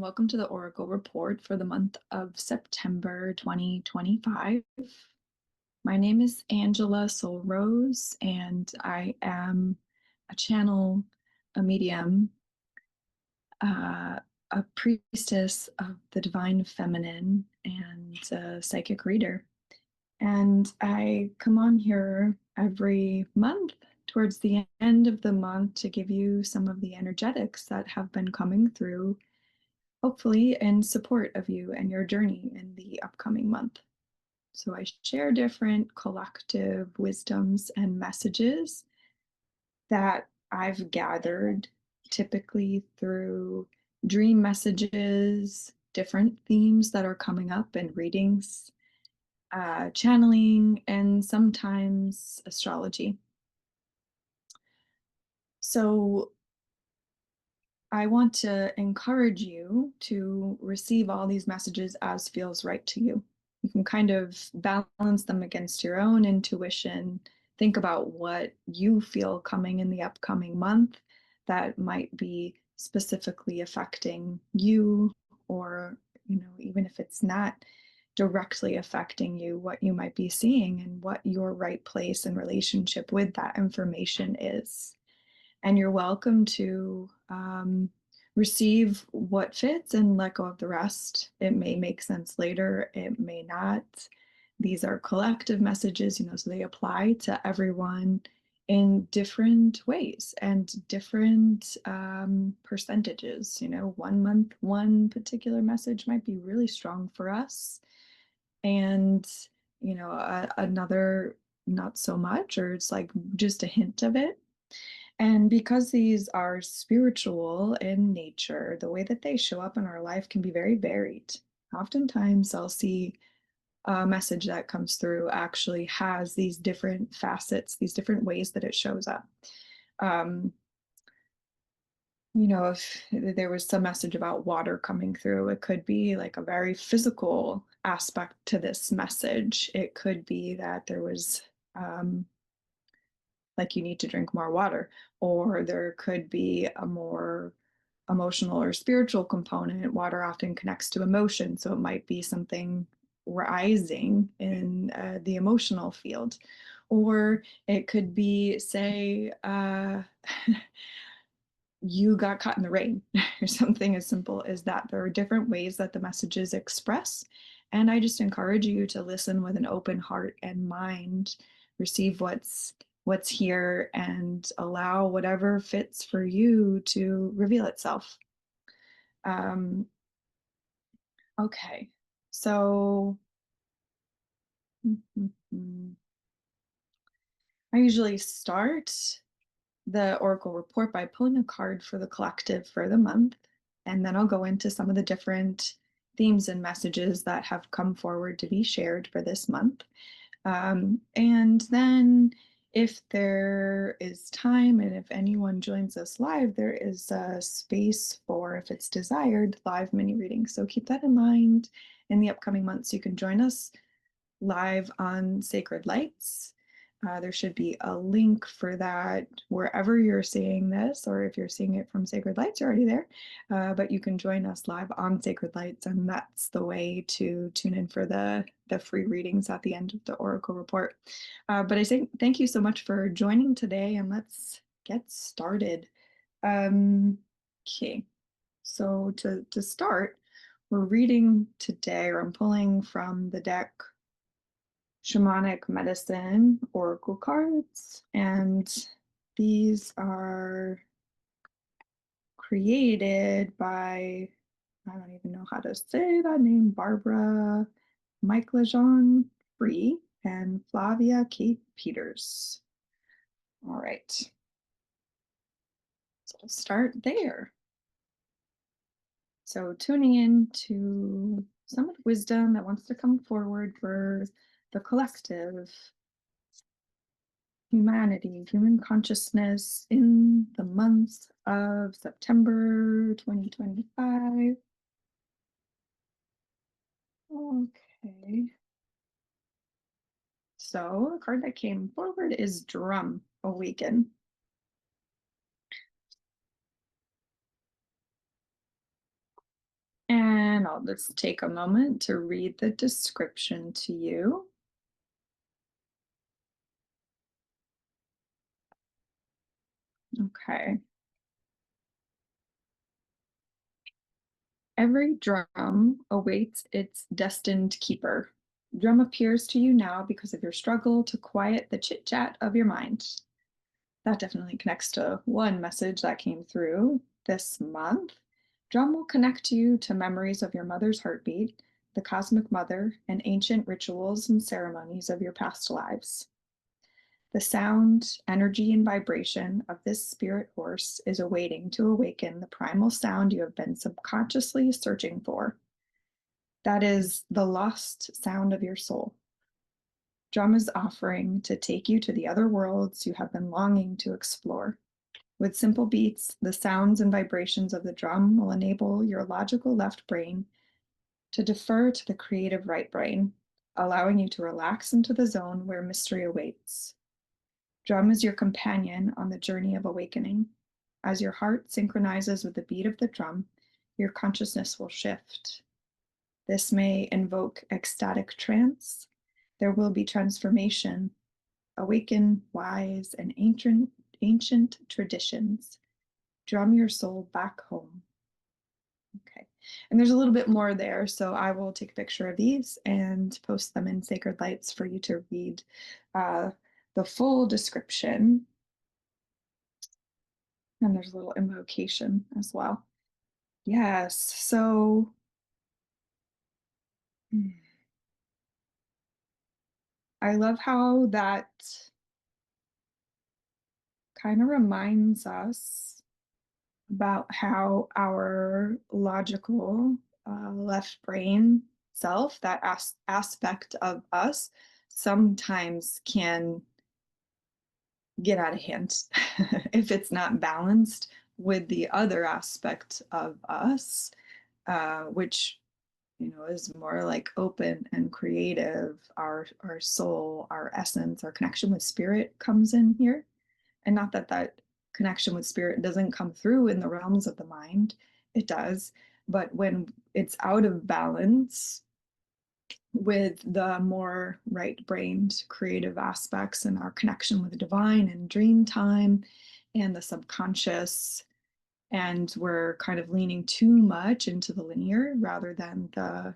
welcome to the Oracle Report for the month of September 2025. My name is Angela Soul Rose, and I am a channel, a medium, a priestess of the divine feminine, and a psychic reader. And I come on here every month towards the end of the month to give you some of the energetics that have been coming through, hopefully in support of you and your journey in the upcoming month. So I share different collective wisdoms and messages that I've gathered, typically through dream messages, different themes that are coming up in readings, channeling, and sometimes astrology. So I want to encourage you to receive all these messages as feels right to you. You can kind of balance them against your own intuition. Think about what you feel coming in the upcoming month that might be specifically affecting you, or, even if it's not directly affecting you, what you might be seeing and what your right place and relationship with that information is. And you're welcome to receive what fits and let go of the rest. It may make sense later, it may not. These are collective messages, so they apply to everyone in different ways and different percentages. 1 month, one particular message might be really strong for us, and another not so much, or it's like just a hint of it. And because these are spiritual in nature, the way that they show up in our life can be very varied. Oftentimes, I'll see a message that comes through actually has these different facets, these different ways that it shows up. If there was some message about water coming through, it could be like a very physical aspect to this message. It could be that there was like you need to drink more water, or there could be a more emotional or spiritual component. Water often connects to emotion, so it might be something rising in the emotional field. Or it could be, say, you got caught in the rain, or something as simple as that. There are different ways that the messages express, and I just encourage you to listen with an open heart and mind, receive what's here, and allow whatever fits for you to reveal itself. Okay, so I usually start the Oracle report by pulling a card for the collective for the month, and then I'll go into some of the different themes and messages that have come forward to be shared for this month. And then if there is time, and if anyone joins us live, there is a space for, if it's desired, live mini readings. So keep that in mind in the upcoming months. You can join us live on Sacred Lights. There should be a link for that wherever you're seeing this, or if you're seeing it from Sacred Lights, you're already there. But you can join us live on Sacred Lights, and that's the way to tune in for the free readings at the end of the Oracle report. But I say thank you so much for joining today, and let's get started. Okay, so to start, we're reading today, or I'm pulling from the deck Shamanic Medicine Oracle cards, and these are created by, I don't even know how to say that name, Barbara Michaelajean Free and Flavia Kate Peters. All right, so we'll start there. So tuning in to some of the wisdom that wants to come forward for the collective humanity, human consciousness in the month of September 2025. Okay. So the card that came forward is Drum Awaken. And I'll just take a moment to read the description to you. Okay. Every drum awaits its destined keeper. Drum appears to you now because of your struggle to quiet the chit chat of your mind. That definitely connects to one message that came through this month. Drum will connect you to memories of your mother's heartbeat, the cosmic mother, and ancient rituals and ceremonies of your past lives. The sound, energy, and vibration of this spirit horse is awaiting to awaken the primal sound you have been subconsciously searching for. That is the lost sound of your soul. Drum is offering to take you to the other worlds you have been longing to explore. With simple beats, the sounds and vibrations of the drum will enable your logical left brain to defer to the creative right brain, allowing you to relax into the zone where mystery awaits. Drum is your companion on the journey of awakening. As your heart synchronizes with the beat of the drum, your consciousness will shift. This may invoke ecstatic trance. There will be transformation, awaken wise and ancient traditions. Drum your soul back home. Okay. And there's a little bit more there, so I will take a picture of these and post them in Sacred Lights for you to read the full description. And there's a little invocation as well. Yes, so I love how that kind of reminds us about how our logical left brain self, that aspect of us, sometimes can get out of hand if it's not balanced with the other aspect of us, which is more like open and creative. Our soul, our essence, our connection with spirit comes in here. And not that that connection with spirit doesn't come through in the realms of the mind, it does. But when it's out of balance with the more right-brained creative aspects and our connection with the divine and dream time and the subconscious, and we're kind of leaning too much into the linear rather than the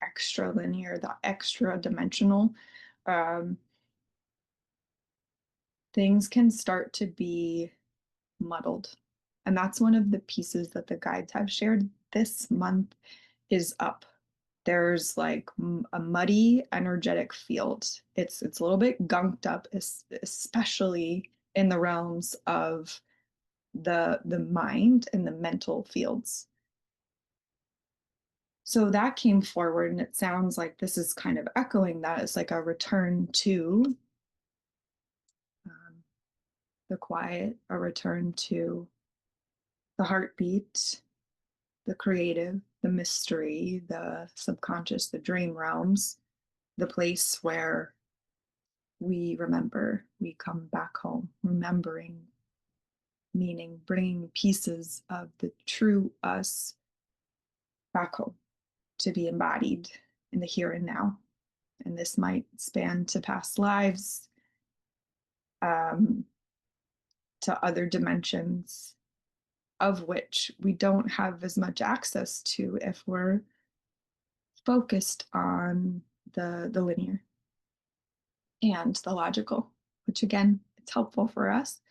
extra linear, the extra dimensional, um, things can start to be muddled. And that's one of the pieces that the guides have shared this month is up. There's like a muddy energetic field. It's a little bit gunked up, especially in the realms of the mind and the mental fields. So that came forward, and it sounds like this is kind of echoing that. It's like a return to the quiet, a return to the heartbeat, the creative, the mystery, the subconscious, the dream realms, the place where we remember, we come back home, remembering, meaning bringing pieces of the true us back home to be embodied in the here and now. And this might span to past lives, um, to other dimensions of which we don't have as much access to if we're focused on the linear and the logical, which again, it's helpful for us,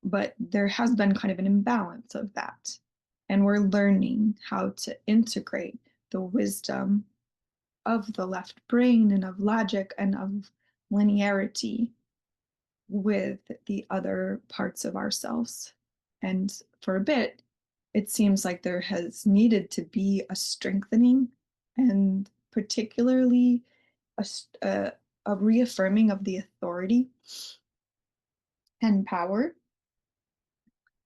but there has been kind of an imbalance of that. And we're learning how to integrate the wisdom of the left brain and of logic and of linearity with the other parts of ourselves. And for a bit, it seems like there has needed to be a strengthening and particularly a reaffirming of the authority and power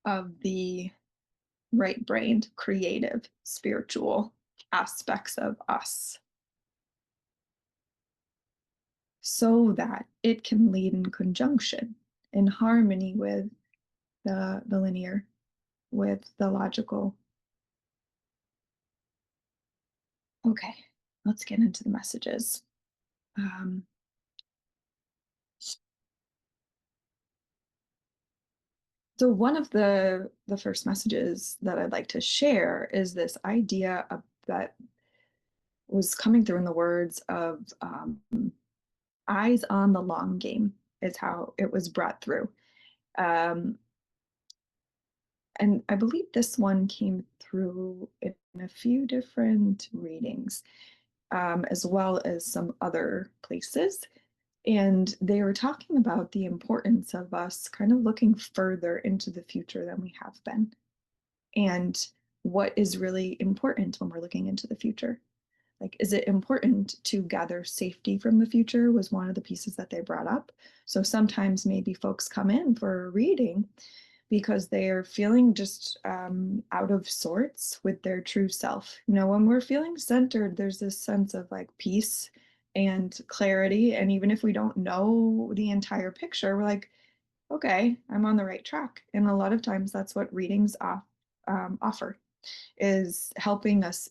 of the right-brained, creative, spiritual aspects of us, so that it can lead in conjunction, in harmony with the linear, with the logical. Okay, let's get into the messages. Um, so one of the first messages that I'd like to share is this idea of, that was coming through in the words of eyes on the long game is how it was brought through. Um, and I believe this one came through in a few different readings, as well as some other places. And they were talking about the importance of us kind of looking further into the future than we have been, and what is really important when we're looking into the future. Like, is it important to gather safety from the future? Was one of the pieces that they brought up. So sometimes maybe folks come in for a reading because they are feeling just out of sorts with their true self. You know, when we're feeling centered, there's this sense of like peace and clarity. And even if we don't know the entire picture, we're like, okay, I'm on the right track. And a lot of times that's what readings offer, is helping us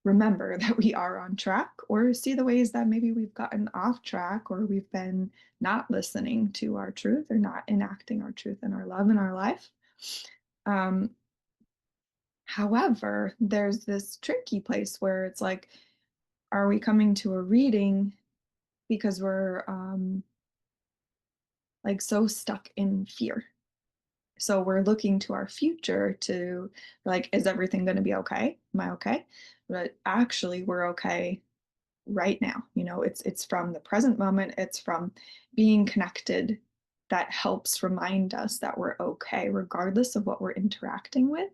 remember that we are on track, or see the ways that maybe we've gotten off track, or we've been not listening to our truth, or not enacting our truth and our love in our life. Um, However, there's this tricky place where it's like, are we coming to a reading because we're like so stuck in fear? So we're looking to our future to, like, is everything going to be okay? Am I okay? But actually, we're okay right now. You know, it's from the present moment. It's from being connected that helps remind us that we're okay, regardless of what we're interacting with.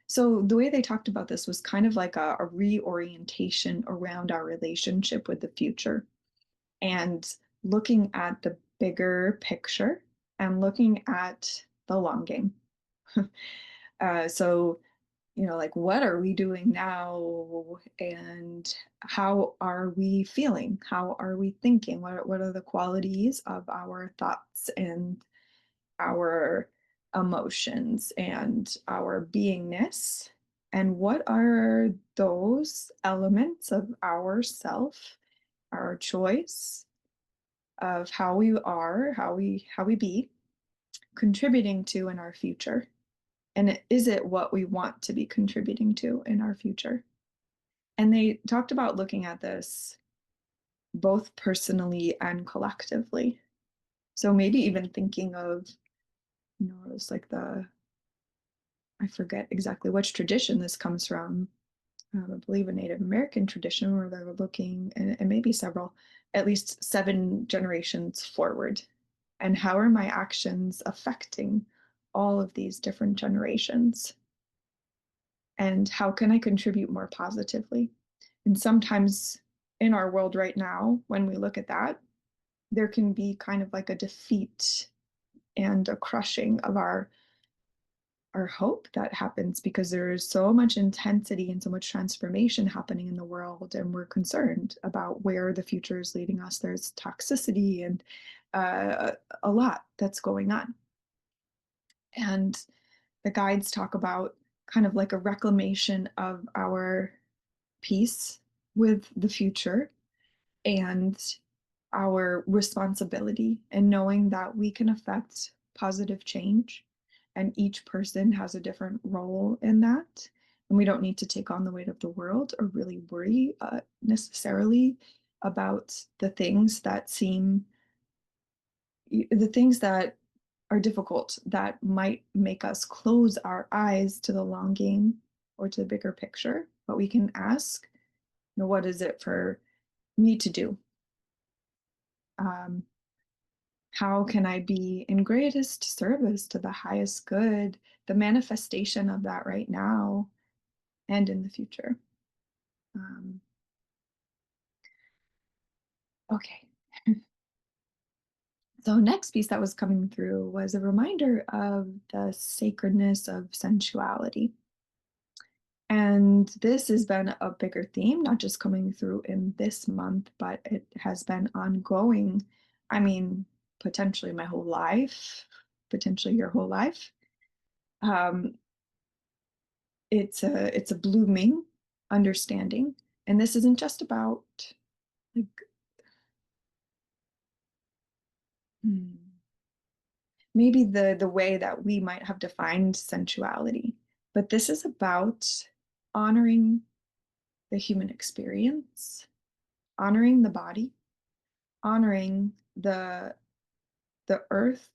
So the way they talked about this was kind of like a reorientation around our relationship with the future, and looking at the bigger picture and looking at the long game. So, you know, like, what are we doing now, and how are we feeling? How are we thinking? What are the qualities of our thoughts and our emotions and our beingness? And what are those elements of our self, our choice of how we are, how we be, contributing to in our future? And is it what we want to be contributing to in our future? And they talked about looking at this both personally and collectively. So maybe even thinking of, you know, it's like I forget exactly which tradition this comes from. I believe a Native American tradition where they were looking, and maybe several, at least 7 generations forward. And how are my actions affecting all of these different generations? And how can I contribute more positively? And sometimes in our world right now, when we look at that, there can be kind of like a defeat and a crushing of our hope that happens, because there is so much intensity and so much transformation happening in the world, and we're concerned about where the future is leading us. There's toxicity and uh, a lot that's going on. And the guides talk about kind of like a reclamation of our peace with the future, and our responsibility, and knowing that we can affect positive change, and each person has a different role in that, and we don't need to take on the weight of the world or really worry necessarily about the things that are difficult, that might make us close our eyes to the long game or to the bigger picture. But we can ask, you know, what is it for me to do? Um, how can I be in greatest service to the highest good, the manifestation of that right now and in the future? Um, okay. So, next piece that was coming through was a reminder of the sacredness of sensuality. And this has been a bigger theme, not just coming through in this month, but it has been ongoing. I mean, potentially my whole life, potentially your whole life. Um, it's a blooming understanding And this isn't just about like hmm, maybe the way that we might have defined sensuality, but this is about honoring the human experience, honoring the body, honoring the earth,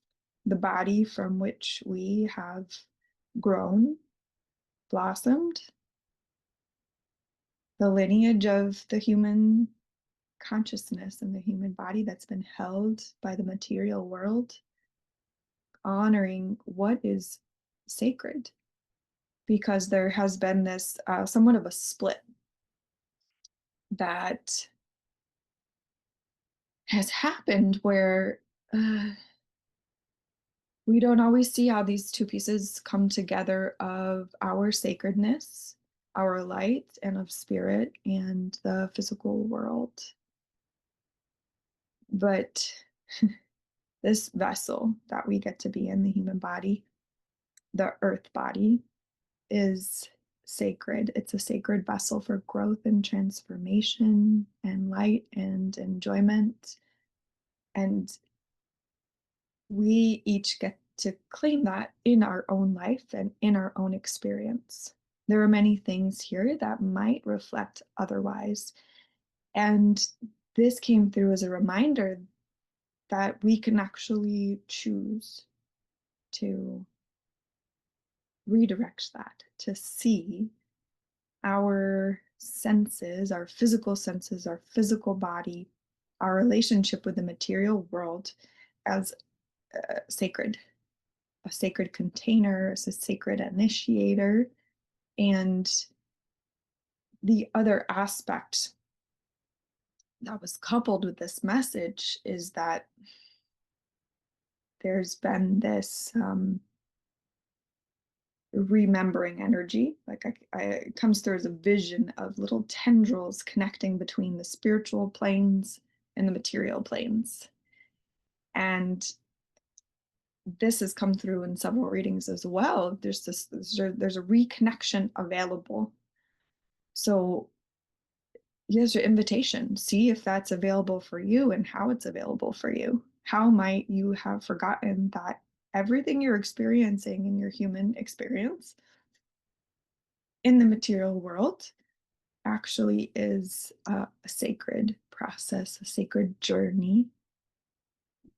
the body from which we have grown, blossomed, the lineage of the human consciousness and the human body that's been held by the material world, honoring what is sacred, because there has been this somewhat of a split that has happened where we don't always see how these two pieces come together of our sacredness, our light, and of spirit and the physical world. But this vessel that we get to be in, the human body, the earth body, is sacred. It's a sacred vessel for growth and transformation and light and enjoyment. And we each get to claim that in our own life and in our own experience. There are many things here that might reflect otherwise. And this came through as a reminder that we can actually choose to redirect that, to see our senses, our physical body, our relationship with the material world as sacred, a sacred container, as a sacred initiator. And the other aspect that was coupled with this message is that there's been this remembering energy. Like it comes through as a vision of little tendrils connecting between the spiritual planes and the material planes. And this has come through in several readings as well. There's a reconnection available. So here's your invitation. See if that's available for you and how it's available for you. How might you have forgotten that everything you're experiencing in your human experience in the material world actually is a sacred process, a sacred journey.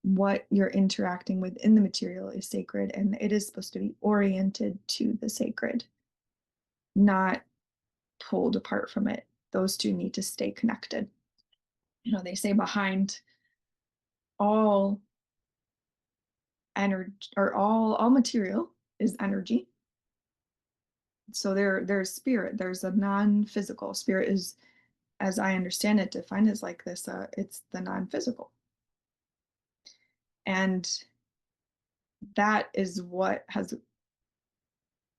What you're interacting with in the material is sacred, and it is supposed to be oriented to the sacred, not pulled apart from it. Those two need to stay connected. They say behind all energy, or all material, is energy. So there's spirit, there's a non-physical. Spirit is, as I understand it, defined as like this, it's the non-physical. And that is what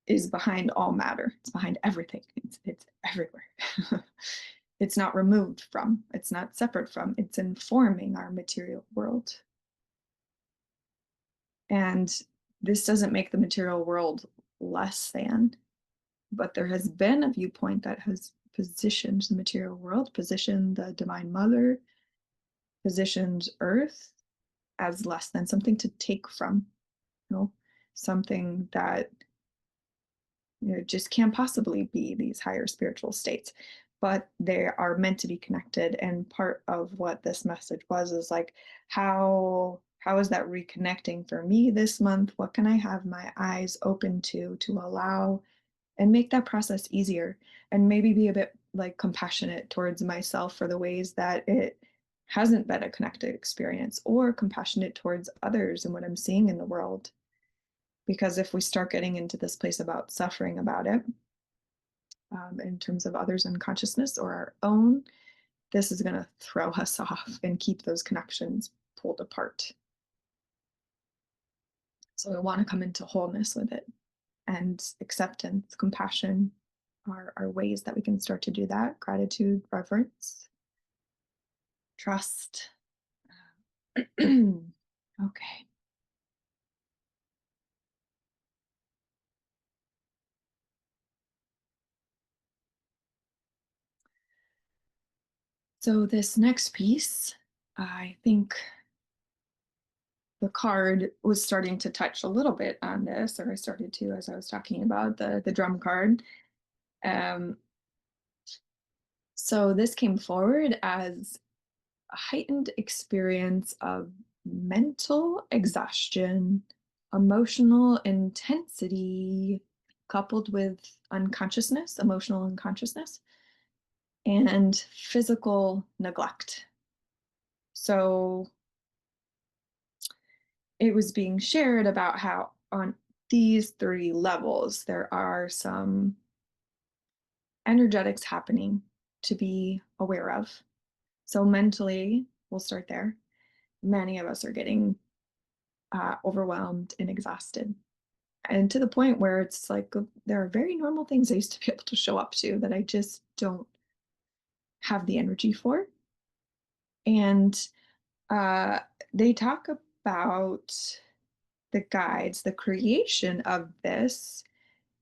is behind all matter. It's behind everything. It's everywhere. It's not removed from, it's not separate from, it's informing our material world. And this doesn't make the material world less than, but there has been a viewpoint that has positioned the material world, positioned the Divine Mother, positioned Earth as less than, something to take from, something that just can't possibly be these higher spiritual states. But they are meant to be connected. And part of what this message was is like, how is that reconnecting for me this month? What can I have my eyes open to allow and make that process easier, and maybe be a bit like compassionate towards myself for the ways that it hasn't been a connected experience, or compassionate towards others and what I'm seeing in the world. Because if we start getting into this place about suffering about it, in terms of others' unconsciousness or our own, this is going to throw us off and keep those connections pulled apart. So we want to come into wholeness with it, and acceptance, compassion are ways that we can start to do that. Gratitude, reverence, trust. Okay. So this next piece, I think the card was starting to touch a little bit on this, or I started to as I was talking about the drum card. Um, so this came forward as a heightened experience of mental exhaustion, emotional intensity, coupled with unconsciousness, emotional unconsciousness, and physical neglect. So it was being shared about how on these three levels, there are some energetics happening to be aware of. So mentally, we'll start there. Many of us are getting overwhelmed and exhausted. And to the point where it's like there are very normal things I used to be able to show up to that I just don't have the energy for. And uh, they talk about the guides, the creation of this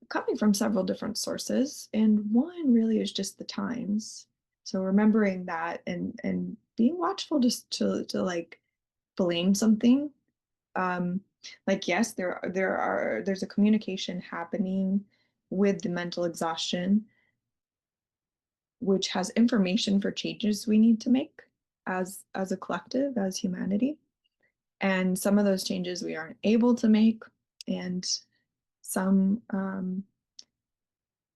coming from several different sources. And one really is just the times. So remembering that and being watchful just to like blame something. Um, like yes, there's a communication happening with the mental exhaustion, which has information for changes we need to make as a collective, as humanity. And some of those changes we aren't able to make, and some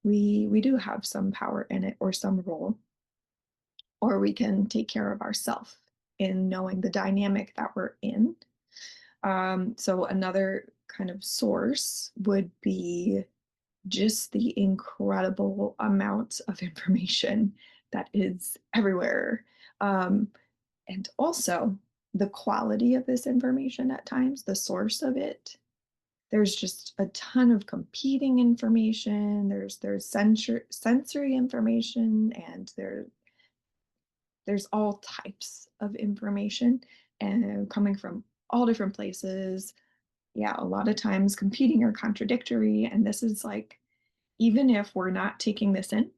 we do have some power in it or some role, or we can take care of ourselves in knowing the dynamic that we're in. So another kind of source would be just the incredible amount of information that is everywhere. Um, and also the quality of this information at times, the source of it. There's just a ton of competing information. There's sensory information, and there's all types of information and coming from all different places. Yeah, a lot of times competing or contradictory. And this is like, even if we're not taking this in,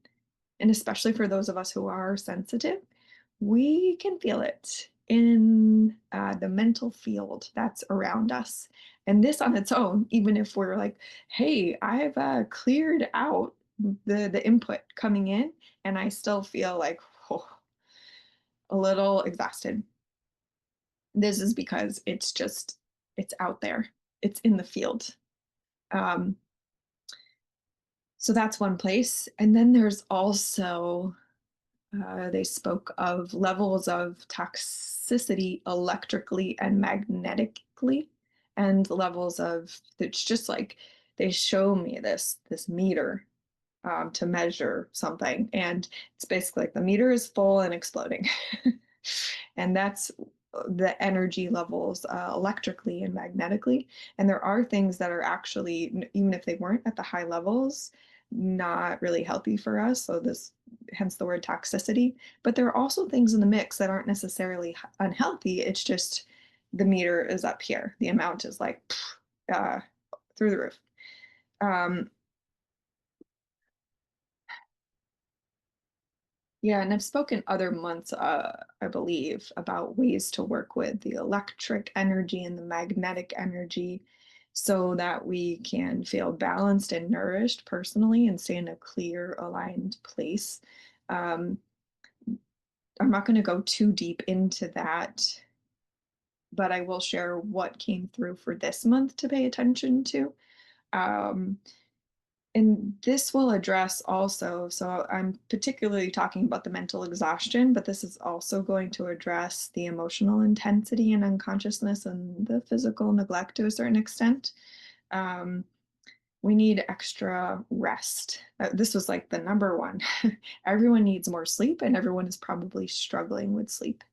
and especially for those of us who are sensitive, we can feel it in the mental field that's around us. And this on its own, even if we're like, hey, I've cleared out the input coming in, and I still feel like oh, a little exhausted. This is because it's out there, it's in the field. Um, so that's one place. And then there's also they spoke of levels of toxicity electrically and magnetically, and levels of it's just like they show me this meter to measure something, and it's basically like the meter is full and exploding, and that's the energy levels electrically and magnetically. And there are things that are actually, even if they weren't at the high levels, not really healthy for us. So this, hence the word toxicity. But there are also things in the mix that aren't necessarily unhealthy. It's just the meter is up here. The amount is like uh, through the roof. Um, Yeah, and I've spoken other months, I believe, about ways to work with the electric energy and the magnetic energy so that we can feel balanced and nourished personally and stay in a clear, aligned place. Um, I'm not going to go too deep into that, but I will share what came through for this month to pay attention to. Um, And this will address also, so I'm particularly talking about the mental exhaustion, but this is also going to address the emotional intensity and unconsciousness and the physical neglect to a certain extent. Um, we need extra rest. This was like the number one. Everyone needs more sleep, and everyone is probably struggling with sleep.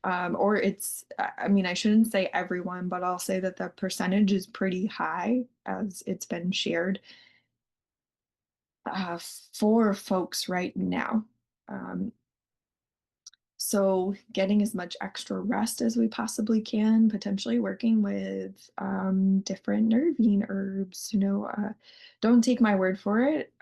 Or it's, I mean, I shouldn't say everyone, but I'll say that the percentage is pretty high as it's been shared for folks right now. Um, so getting as much extra rest as we possibly can, potentially working with different nervine herbs. Don't take my word for it.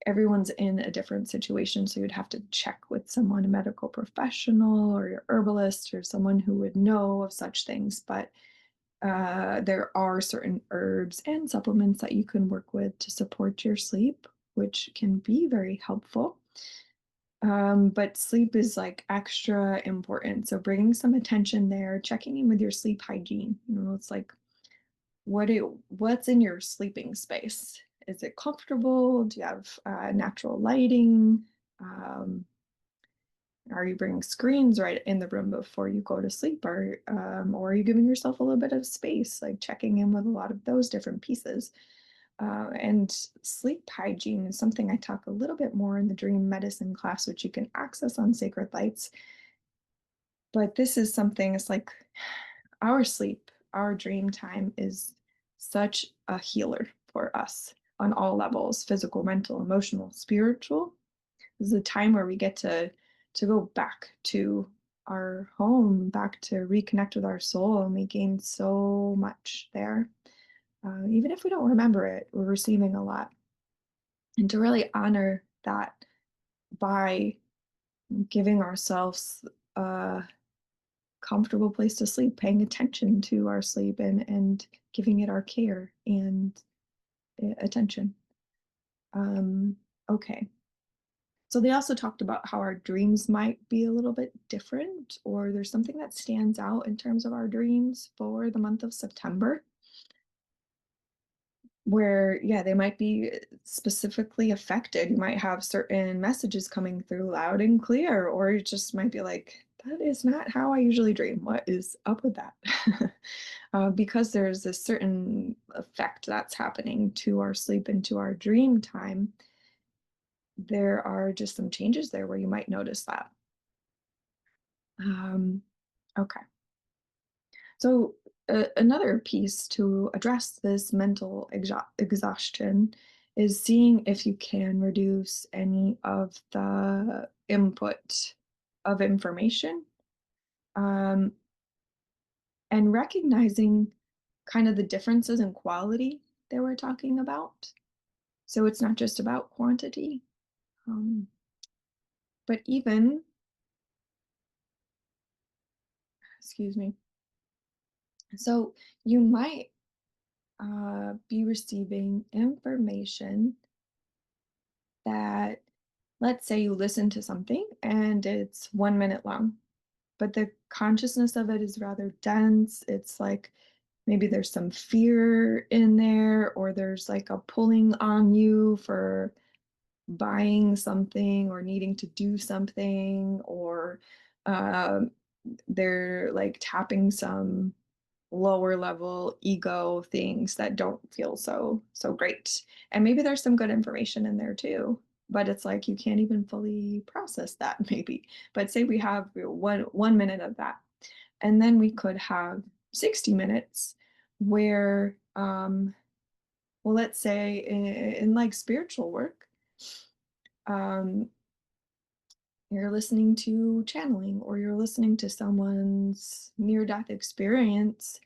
everyone's in a different situation. So you'd have to check with someone, a medical professional or your herbalist or someone who would know of such things. But there are certain herbs and supplements that you can work with to support your sleep, which can be very helpful. But sleep is like extra important. So bringing some attention there, checking in with your sleep hygiene. It's like what's in your sleeping space? Is it comfortable? Do you have natural lighting? Um, are you bringing screens right in the room before you go to sleep? Or are you giving yourself a little bit of space, like checking in with a lot of those different pieces? And sleep hygiene is something I talk a little bit more in the dream medicine class, which you can access on Sacred Lights. But this is something, it's like our sleep, our dream time is such a healer for us on all levels, physical, mental, emotional, spiritual. This is a time where we get to go back to our home, back to reconnect with our soul, and we gain so much there. Even if we don't remember it, we're receiving a lot. And to really honor that by giving ourselves a comfortable place to sleep, paying attention to our sleep and giving it our care and attention. Okay. So they also talked about how our dreams might be a little bit different, or there's something that stands out in terms of our dreams for the month of September, where, yeah, they might be specifically affected. You might have certain messages coming through loud and clear, or it just might be like, that is not how I usually dream. What is up with that? Because there's a certain effect that's happening to our sleep and to our dream time, there are just some changes there where you might notice that. Um, okay. So another piece to address this mental exhaustion is seeing if you can reduce any of the input of information, um, and recognizing kind of the differences in quality that we're talking about. So it's not just about quantity, um, but even, excuse me, so you might be receiving information that, let's say you listen to something and it's 1 minute long, but the consciousness of it is rather dense. It's like maybe there's some fear in there, or there's like a pulling on you for buying something or needing to do something, or um, they're like tapping some lower level ego things that don't feel so great. And maybe there's some good information in there too, but it's like you can't even fully process that maybe. But say we have 1 minute of that, and then we could have 60 minutes where well, let's say in like spiritual work, um you're listening to channeling, or you're listening to someone's near death experience.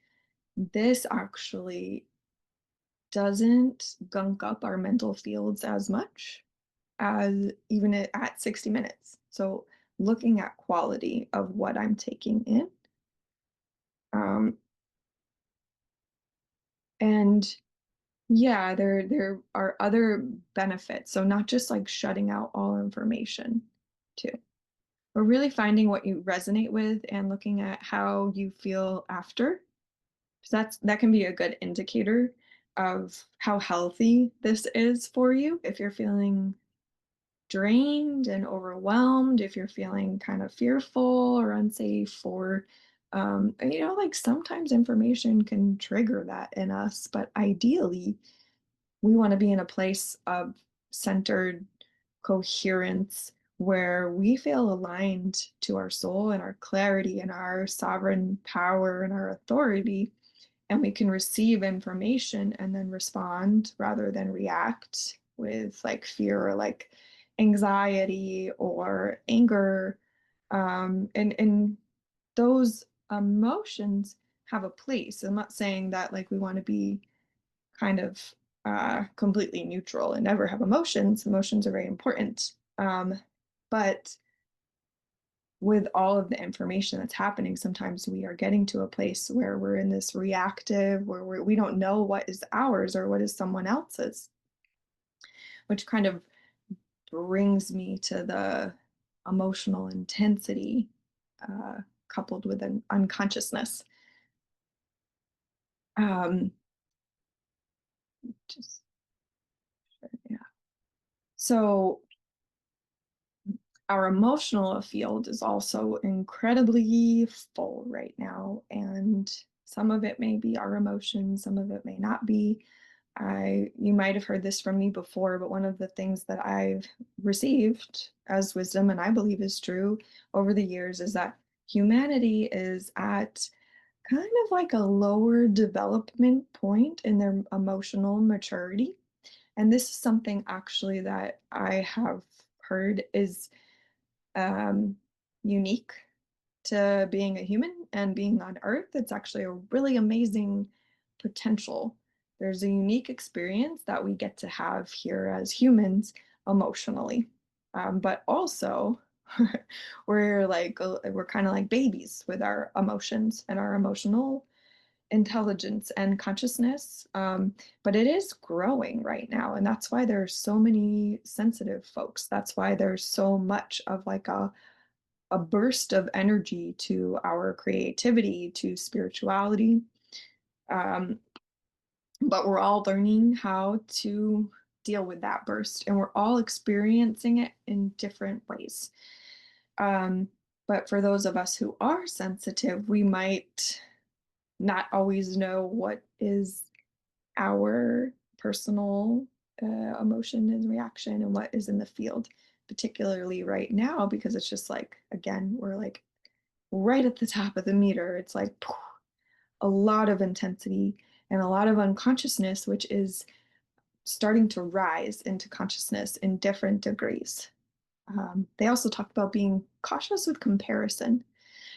This actually doesn't gunk up our mental fields as much as even at 60 minutes. So looking at quality of what I'm taking in. Um, and yeah, there are other benefits. So not just like shutting out all information too. We're really finding what you resonate with and looking at how you feel after. That can be a good indicator of how healthy this is for you. If you're feeling drained and overwhelmed, if you're feeling kind of fearful or unsafe, or like sometimes information can trigger that in us, but ideally we want to be in a place of centered coherence where we feel aligned to our soul and our clarity and our sovereign power and our authority, and we can receive information and then respond rather than react with like fear or like anxiety or anger. And those emotions have a place. I'm not saying that like we want to be kind of completely neutral and never have emotions. Emotions are very important. But with all of the information that's happening, sometimes we are getting to a place where we're in this reactive, where we don't know what is ours or what is someone else's, which kind of brings me to the emotional intensity uh, coupled with an unconsciousness. Um, just yeah. So our emotional field is also incredibly full right now, and some of it may be our emotions, some of it may not be. You might have heard this from me before, but one of the things that I've received as wisdom, and I believe is true over the years, is that humanity is at kind of like a lower development point in their emotional maturity. And this is something actually that I have heard is um, unique to being a human and being on Earth. It's actually a really amazing potential. There's a unique experience that we get to have here as humans emotionally. But also, we're kind of like babies with our emotions and our emotional intelligence and consciousness. But it is growing right now. And that's why there's so many sensitive folks. That's why there's so much of like a burst of energy to our creativity, to spirituality. Um, but we're all learning how to deal with that burst, and we're all experiencing it in different ways. Um, but for those of us who are sensitive, we might not always know what is our personal emotion and reaction and what is in the field, particularly right now, because it's just like, again, we're like right at the top of the meter. It's like a lot of intensity and a lot of unconsciousness, which is starting to rise into consciousness in different degrees. They also talk about being cautious with comparison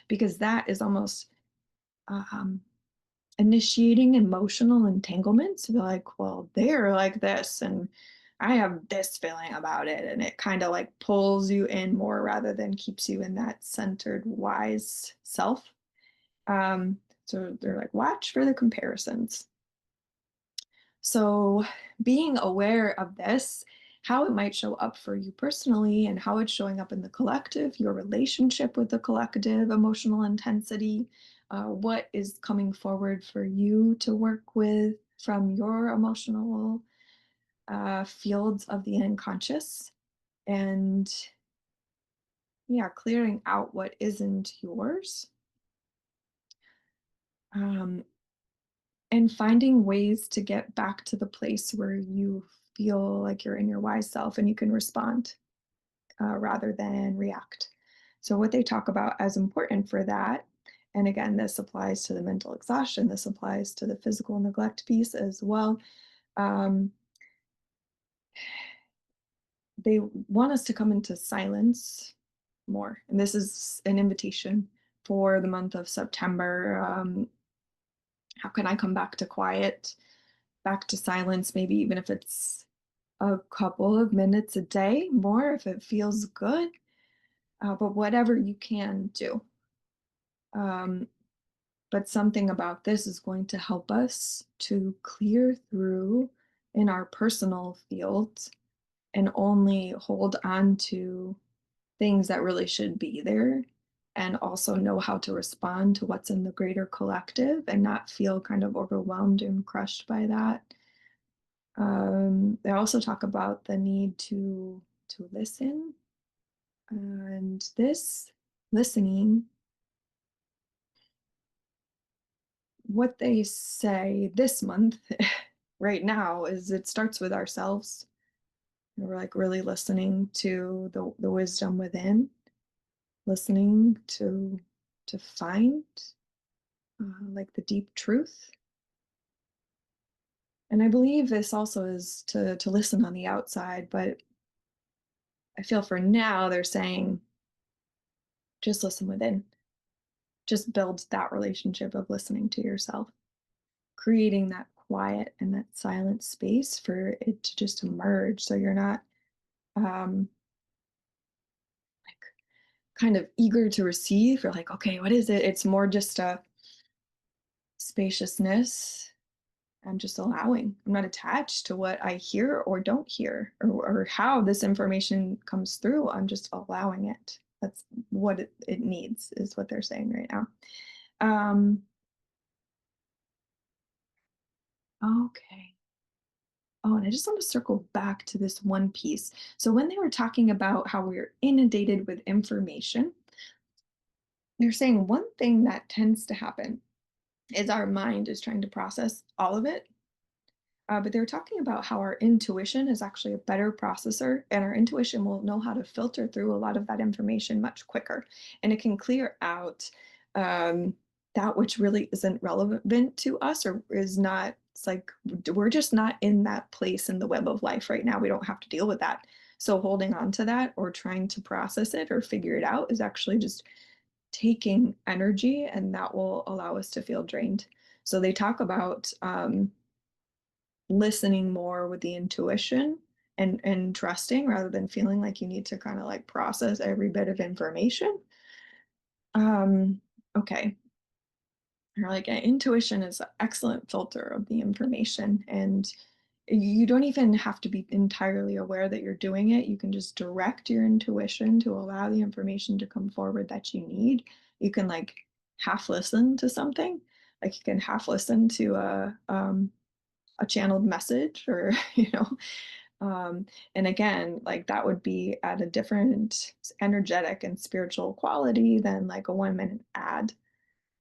because that is almost um, initiating emotional entanglements. Be like, well, they're like this, and I have this feeling about it. And it kind of like pulls you in more rather than keeps you in that centered, wise self. So they're like, watch for the comparisons. So being aware of this, how it might show up for you personally and how it's showing up in the collective, your relationship with the collective, emotional intensity, what is coming forward for you to work with from your emotional fields of the unconscious, and yeah, clearing out what isn't yours. Um, and finding ways to get back to the place where you feel like you're in your wise self and you can respond rather than react. So, what they talk about as important for that, and again, this applies to the mental exhaustion, this applies to the physical neglect piece as well. Um, they want us to come into silence more. And this is an invitation for the month of September. How can I come back to quiet, back to silence, maybe even if it's a couple of minutes a day, more if it feels good, but whatever you can do. Um, but something about this is going to help us to clear through in our personal fields and only hold on to things that really should be there, and also know how to respond to what's in the greater collective and not feel kind of overwhelmed and crushed by that. They also talk about the need to listen, and this listening, what they say this month right now is it starts with ourselves. We're like really listening to the wisdom within, listening to find like the deep truth. And I believe this also is to listen on the outside, but I feel for now they're saying just listen within. Just build that relationship of listening to yourself, creating that quiet and that silent space for it to just emerge. So you're not um, like kind of eager to receive. You're like, okay, what is it? It's more just a spaciousness. I'm just allowing. I'm not attached to what I hear or don't hear, or how this information comes through. I'm just allowing it. That's what it needs, is what they're saying right now. Um, okay. Oh, and I just want to circle back to this one piece. So when they were talking about how we're inundated with information, they're saying one thing that tends to happen is our mind is trying to process all of it. But they were talking about how our intuition is actually a better processor, and our intuition will know how to filter through a lot of that information much quicker. And it can clear out that which really isn't relevant to us or is not, it's like we're just not in that place in the web of life right now. We don't have to deal with that. So holding on to that or trying to process it or figure it out is actually just taking energy, and that will allow us to feel drained. So they talk about listening more with the intuition and trusting rather than feeling like you need to kind of like process every bit of information. Um, okay. Or like intuition is an excellent filter of the information, and you don't even have to be entirely aware that you're doing it. You can just direct your intuition to allow the information to come forward that you need. You can like half listen to something, like you can half listen to a channeled message, or and again, like that would be at a different energetic and spiritual quality than like a 1 minute ad.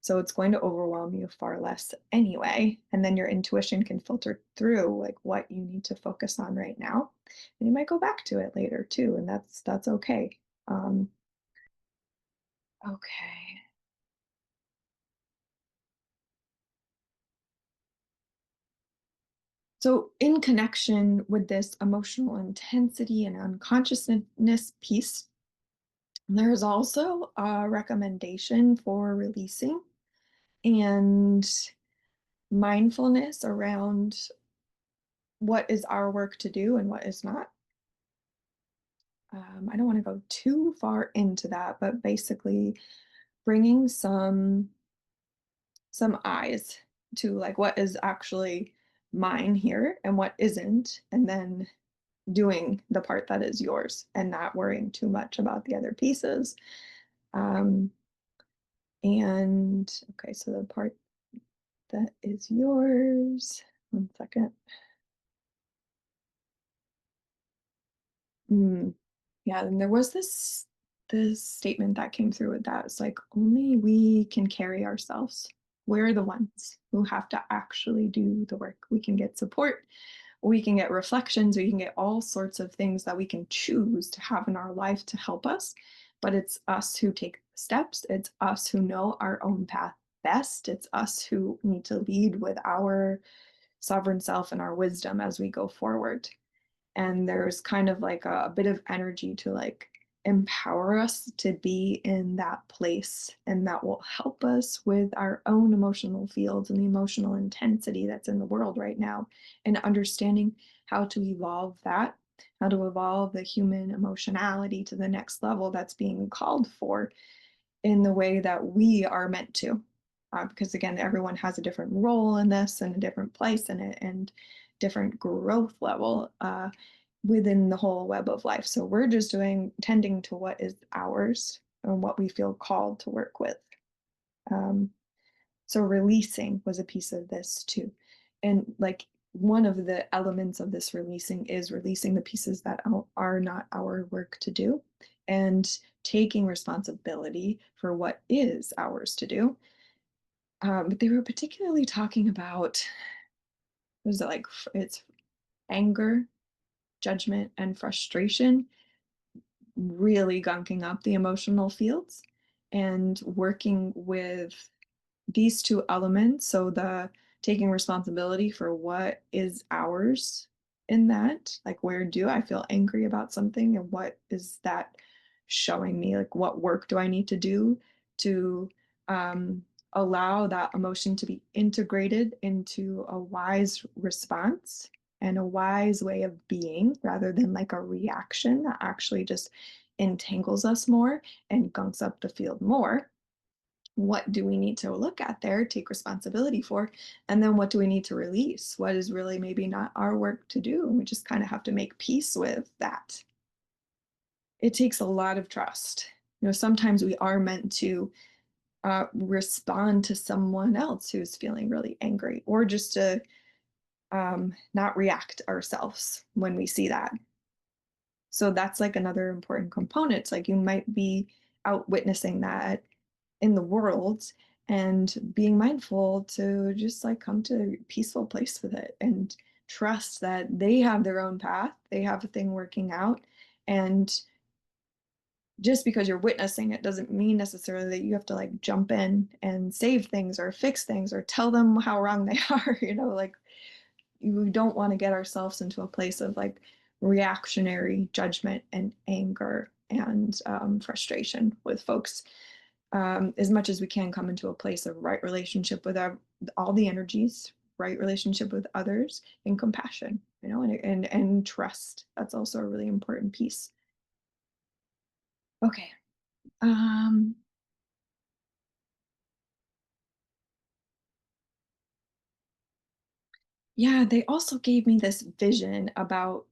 So it's going to overwhelm you far less anyway. And then your intuition can filter through like what you need to focus on right now. And you might go back to it later too, and that's okay. Um, okay. So, in connection with this emotional intensity and unconsciousness piece, there's also a recommendation for releasing and mindfulness around what is our work to do and what is not. I don't want to go too far into that, but basically bringing some eyes to like what is actually mine here and what isn't, and then doing the part that is yours and not worrying too much about the other pieces. Um, and okay, so the part that is yours. One second. Mm, yeah, and there was this statement that came through with that. It's like only we can carry ourselves. We're the ones who have to actually do the work. We can get support, we can get reflections, we can get all sorts of things that we can choose to have in our life to help us. But it's us who take the steps. It's us who know our own path best. It's us who need to lead with our sovereign self and our wisdom as we go forward. And there's kind of like a bit of energy to like empower us to be in that place, and that will help us with our own emotional fields and the emotional intensity that's in the world right now, and understanding how to evolve that, how to evolve the human emotionality to the next level that's being called for in the way that we are meant to. Because again, everyone has a different role in this and a different place in it and different growth level within the whole web of life. So we're just tending to what is ours and what we feel called to work with. Um, so releasing was a piece of this too. And like one of the elements of this releasing is releasing the pieces that are not our work to do, and taking responsibility for what is ours to do. But they were particularly talking about, was it like, it's anger, judgment, and frustration, really gunking up the emotional fields, and working with these two elements. So the taking responsibility for what is ours in that, like where do I feel angry about something and what is that showing me? Like what work do I need to do to allow that emotion to be integrated into a wise response and a wise way of being rather than like a reaction that actually just entangles us more and gunks up the field more. What do we need to look at there, take responsibility for? And then what do we need to release? What is really maybe not our work to do? And we just kind of have to make peace with that. It takes a lot of trust. Sometimes we are meant to respond to someone else who's feeling really angry, or just to not react ourselves when we see that. So that's like another important component. It's like you might be out witnessing that in the world and being mindful to just like come to a peaceful place with it and trust that they have their own path, they have a thing working out. And just because you're witnessing it doesn't mean necessarily that you have to like jump in and save things or fix things or tell them how wrong they are. Like we don't want to get ourselves into a place of like reactionary judgment and anger and frustration with folks. As much as we can come into a place of right relationship with all the energies, right relationship with others, and compassion, and trust. That's also a really important piece. Okay. Yeah, they also gave me this vision about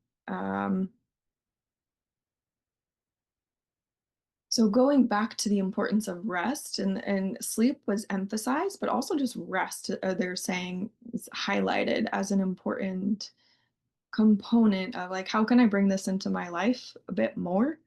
so going back to the importance of rest, and sleep was emphasized, but also just rest, they're saying is highlighted as an important component of like, how can I bring this into my life a bit more?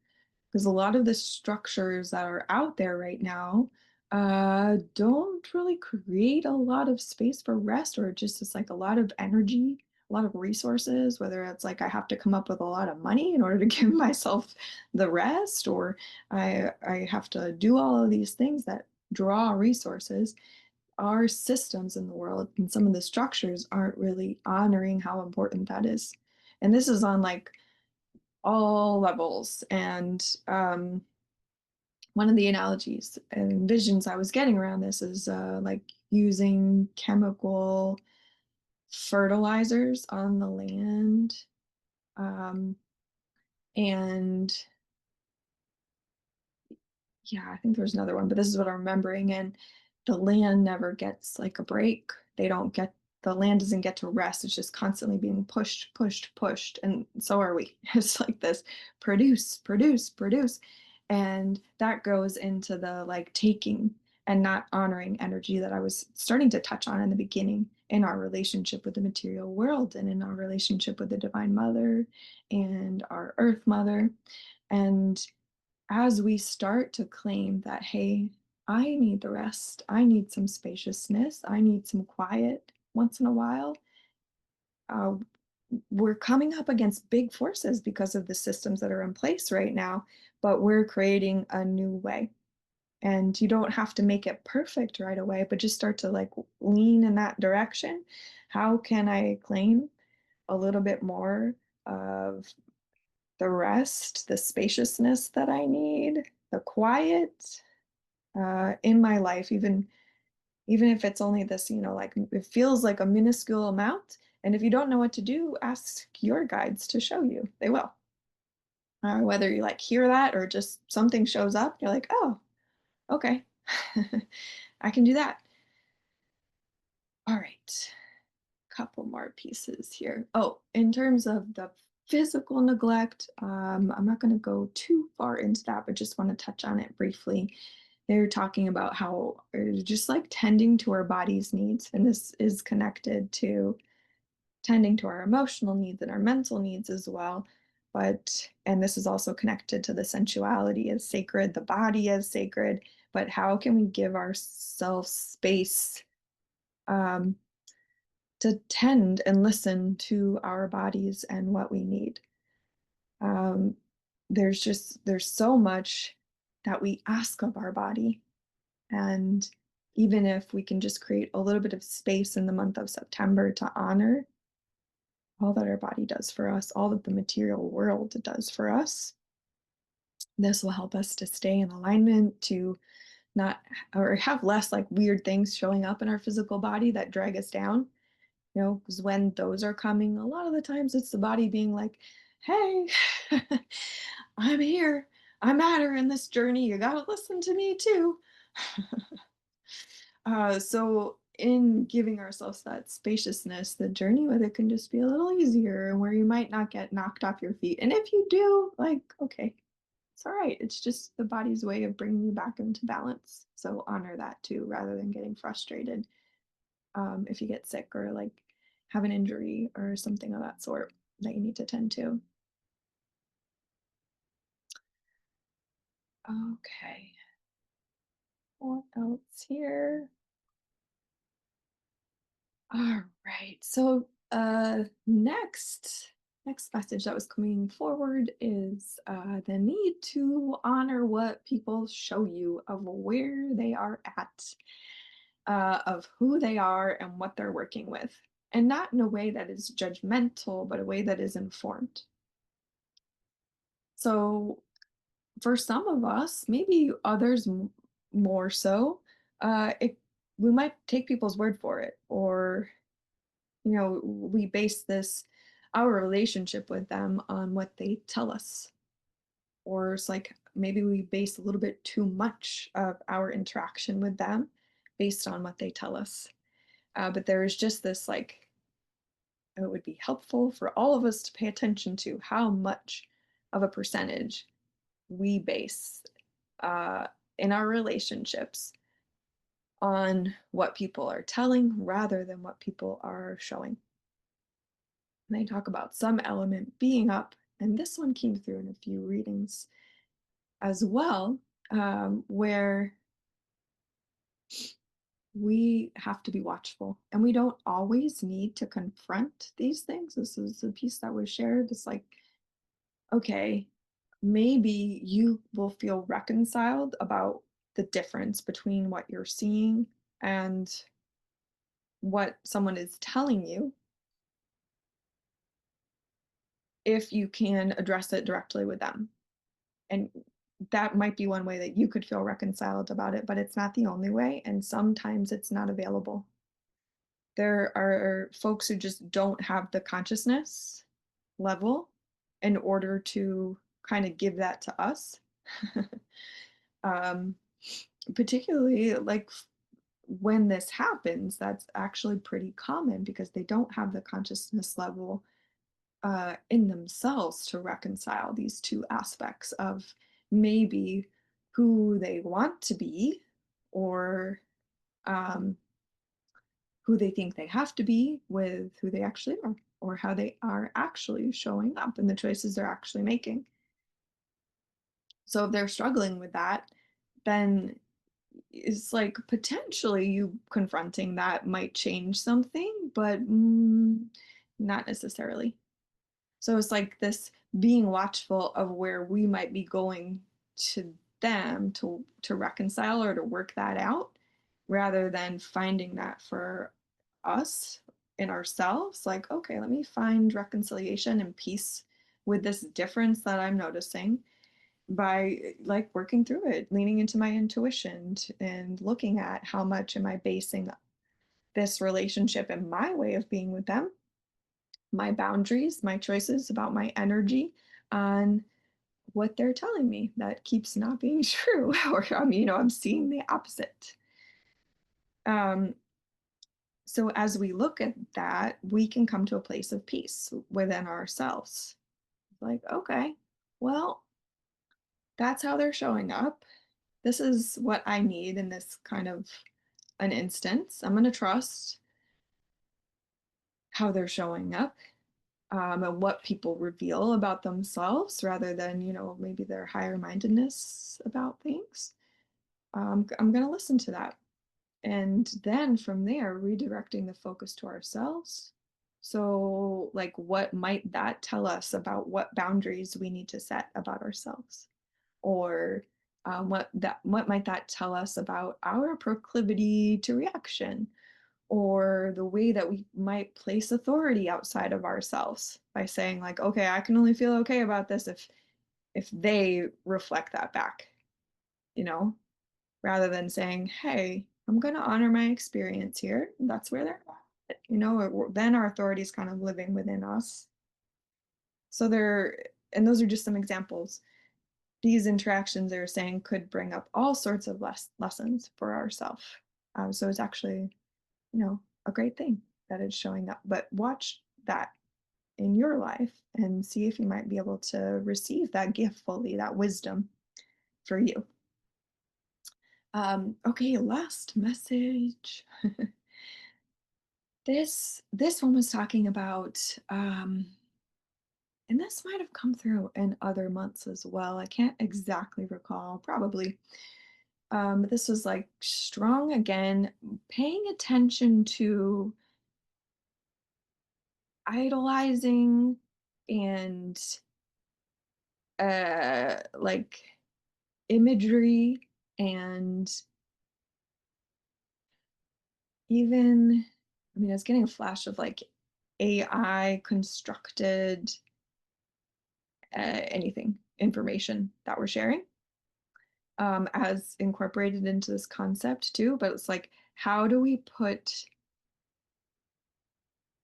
Because a lot of the structures that are out there right now don't really create a lot of space for rest, or just it's like a lot of energy, a lot of resources, whether it's like I have to come up with a lot of money in order to give myself the rest, or I have to do all of these things that draw resources. Our systems in the world and some of the structures aren't really honoring how important that is. And this is on like all levels. And one of the analogies and visions I was getting around this is like using chemical fertilizers on the land. Um, and yeah, I think there's another one, but this is what I'm remembering. And the land never gets like a break. The land doesn't get to rest. It's just constantly being pushed, pushed, pushed. And so are we. It's like this produce, produce, produce. And that goes into the like taking and not honoring energy that I was starting to touch on in the beginning in our relationship with the material world and in our relationship with the Divine Mother and our Earth Mother. And as we start to claim that, hey, I need the rest, I need some spaciousness, I need some quiet once in a while, uh, we're coming up against big forces because of the systems that are in place right now, but we're creating a new way. And you don't have to make it perfect right away, but just start to like lean in that direction. How can I claim a little bit more of the rest, the spaciousness that I need, the quiet in my life, even if it's only this, like it feels like a minuscule amount. And if you don't know what to do, ask your guides to show you. They will. Whether you like hear that or just something shows up, you're like, oh, okay, I can do that. All right, couple more pieces here. Oh, in terms of the physical neglect, I'm not going to go too far into that, but just want to touch on it briefly. They're talking about how just like tending to our body's needs, and this is connected to tending to our emotional needs and our mental needs as well. And this is also connected to the sensuality as sacred, the body as sacred, but how can we give ourselves space um, to tend and listen to our bodies and what we need? Um, there's so much that we ask of our body. And even if we can just create a little bit of space in the month of September to honor all that our body does for us, all that the material world does for us, this will help us to stay in alignment, to not, or have less like weird things showing up in our physical body that drag us down. Because when those are coming, a lot of the times it's the body being like, hey, I'm here. I matter in this journey. You got to listen to me too. So, in giving ourselves that spaciousness, the journey with it can just be a little easier and where you might not get knocked off your feet. And if you do, like, okay, it's all right. It's just the body's way of bringing you back into balance. So, honor that too, rather than getting frustrated if you get sick or like have an injury or something of that sort that you need to tend to. Okay, what else here? All right. So next message that was coming forward is the need to honor what people show you of where they are at, of who they are and what they're working with, and not in a way that is judgmental, but a way that is informed. So for some of us, maybe others more so, it we might take people's word for it, or we base this our relationship with them on what they tell us, or it's like maybe we base a little bit too much of our interaction with them based on what they tell us. But there is just this like it would be helpful for all of us to pay attention to how much of a percentage we base uh, in our relationships on what people are telling rather than what people are showing. And they talk about some element being up, and this one came through in a few readings as well, where we have to be watchful and we don't always need to confront these things. This is a piece that was shared. It's like, okay, maybe you will feel reconciled about the difference between what you're seeing and what someone is telling you if you can address it directly with them. And that might be one way that you could feel reconciled about it, but it's not the only way. And sometimes it's not available. There are folks who just don't have the consciousness level in order to kind of give that to us. um, Particularly like when this happens, that's actually pretty common because they don't have the consciousness level in themselves to reconcile these two aspects of maybe who they want to be or um, who they think they have to be with who they actually are or how they are actually showing up and the choices they're actually making. So if they're struggling with that, then it's like potentially you confronting that might change something, but not necessarily. So it's like this being watchful of where we might be going to them to reconcile or to work that out, rather than finding that for us in ourselves. Like, okay, let me find reconciliation and peace with this difference that I'm noticing by like working through it, leaning into my intuition and looking at how much am I basing this relationship and my way of being with them, my boundaries, my choices about my energy on what they're telling me that keeps not being true. Or I'm seeing the opposite. Um, so as we look at that, we can come to a place of peace within ourselves. Like, okay, well, that's how they're showing up. This is what I need in this kind of an instance. I'm going to trust how they're showing up, and what people reveal about themselves rather than, maybe their higher mindedness about things. I'm going to listen to that. And then from there, redirecting the focus to ourselves. So, like, what might that tell us about what boundaries we need to set about ourselves? Or what might that tell us about our proclivity to reaction? Or the way that we might place authority outside of ourselves by saying like, okay, I can only feel okay about this if they reflect that back, you know, rather than saying, hey, I'm going to honor my experience here. That's where they're at. Then our authority is kind of living within us. So and those are just some examples. These interactions they're saying could bring up all sorts of lessons for ourselves. So it's actually, a great thing that it's showing up. But watch that in your life and see if you might be able to receive that gift fully, that wisdom for you. Okay, last message. This one was talking about, and this might have come through in other months as well. I can't exactly recall, probably. But this was like strong again, paying attention to idolizing and like imagery and even, I mean, I was getting a flash of like AI constructed anything information that we're sharing as incorporated into this concept too. But it's like, how do we put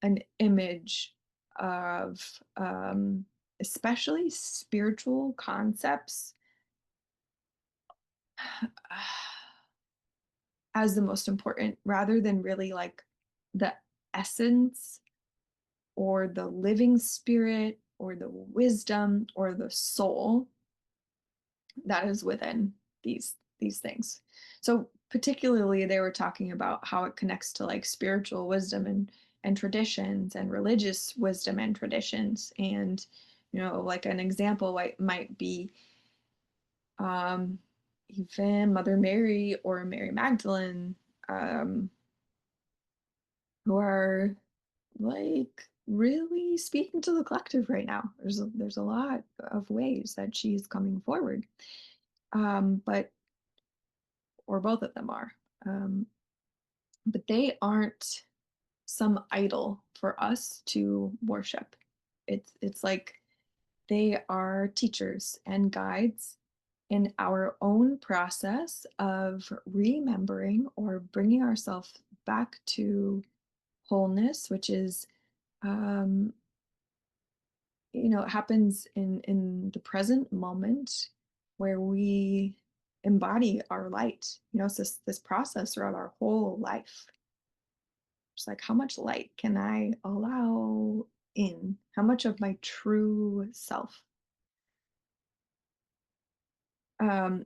an image of especially spiritual concepts as the most important rather than really like the essence or the living spirit or the wisdom or the soul that is within these things. So particularly they were talking about how it connects to like spiritual wisdom and traditions and religious wisdom and traditions. And like an example might be um even Mother Mary or Mary Magdalene, um who are like really speaking to the collective right now. There's a lot of ways that she's coming forward. But or both of them are. Um, but they aren't some idol for us to worship. It's like they are teachers and guides in our own process of remembering or bringing ourselves back to wholeness, which is it happens in the present moment where we embody our light. It's this process throughout our whole life. It's like, how much light can I allow in? How much of my true self? Um,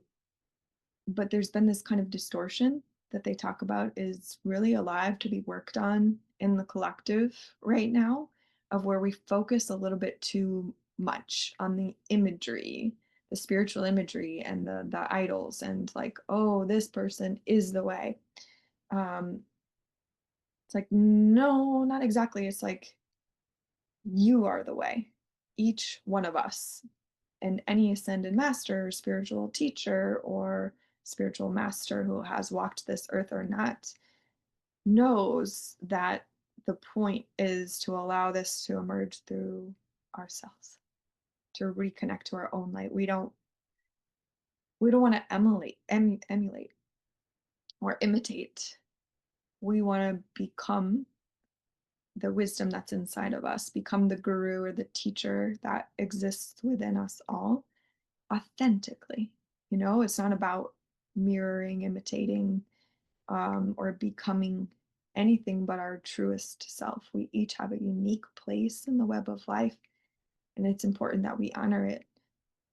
but there's been this kind of distortion that they talk about is really alive to be worked on in the collective right now, of where we focus a little bit too much on the imagery, the spiritual imagery and the idols, and like, oh, this person is the way. um it's like, no, not exactly. It's like, you are the way, each one of us, and any ascended master, spiritual teacher, or spiritual master who has walked this earth or not knows that the point is to allow this to emerge through ourselves, to reconnect to our own light. We don't want to emulate or imitate. We want to become the wisdom that's inside of us, become the guru or the teacher that exists within us all authentically. It's not about mirroring, imitating, or becoming anything but our truest self. We each have a unique place in the web of life, and it's important that we honor it.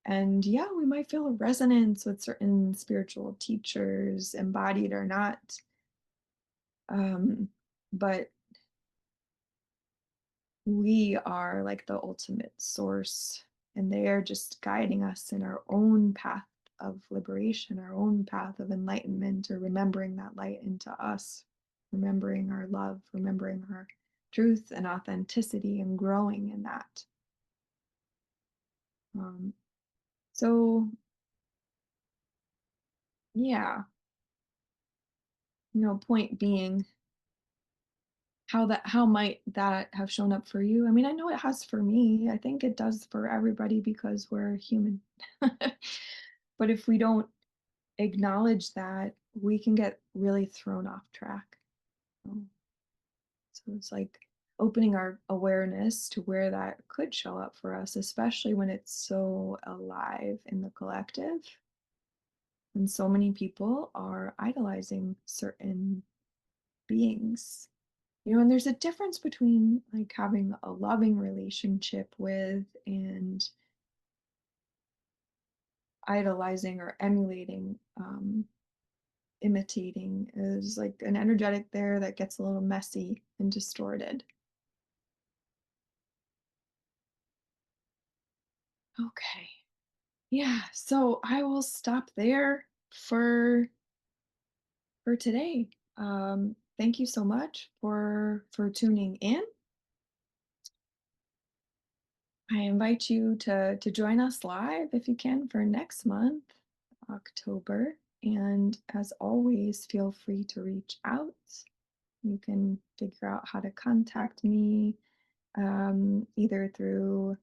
And yeah, we might feel a resonance with certain spiritual teachers, embodied or not. But we are like the ultimate source, and they are just guiding us in our own path of liberation, our own path of enlightenment, or remembering that light into us, remembering our love, remembering our truth and authenticity, and growing in that. Um, so yeah, point being, how might that have shown up for you? I mean, I know it has for me. I think it does for everybody because we're human. But if we don't acknowledge that we can get really thrown off track. Um, So it's like opening our awareness to where that could show up for us, especially when it's so alive in the collective. And so many people are idolizing certain beings. And there's a difference between like having a loving relationship with and idolizing or emulating, imitating. Is like an energetic there that gets a little messy and distorted. Okay. Yeah, so I will stop there for today. Thank you so much for tuning in. I invite you to join us live if you can for next month, October. And as always, feel free to reach out. You can figure out how to contact me, either through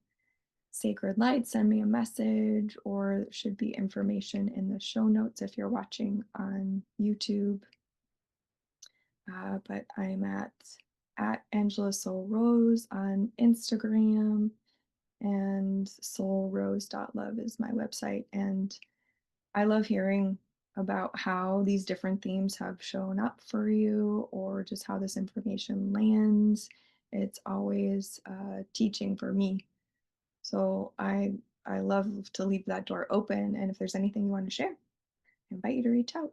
Sacred Light, send me a message, or there should be information in the show notes if you're watching on YouTube. But I'm at Angela Soul Rose on Instagram, and soulrose.love is my website. And I love hearing about how these different themes have shown up for you, or just how this information lands. It's always teaching for me. So I love to leave that door open. And if there's anything you want to share, I invite you to reach out.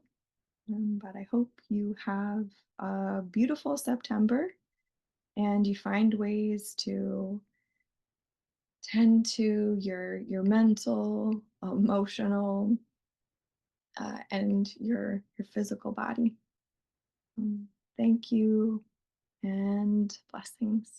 But I hope you have a beautiful September and you find ways to tend to your mental, emotional, and your physical body. Thank you and blessings.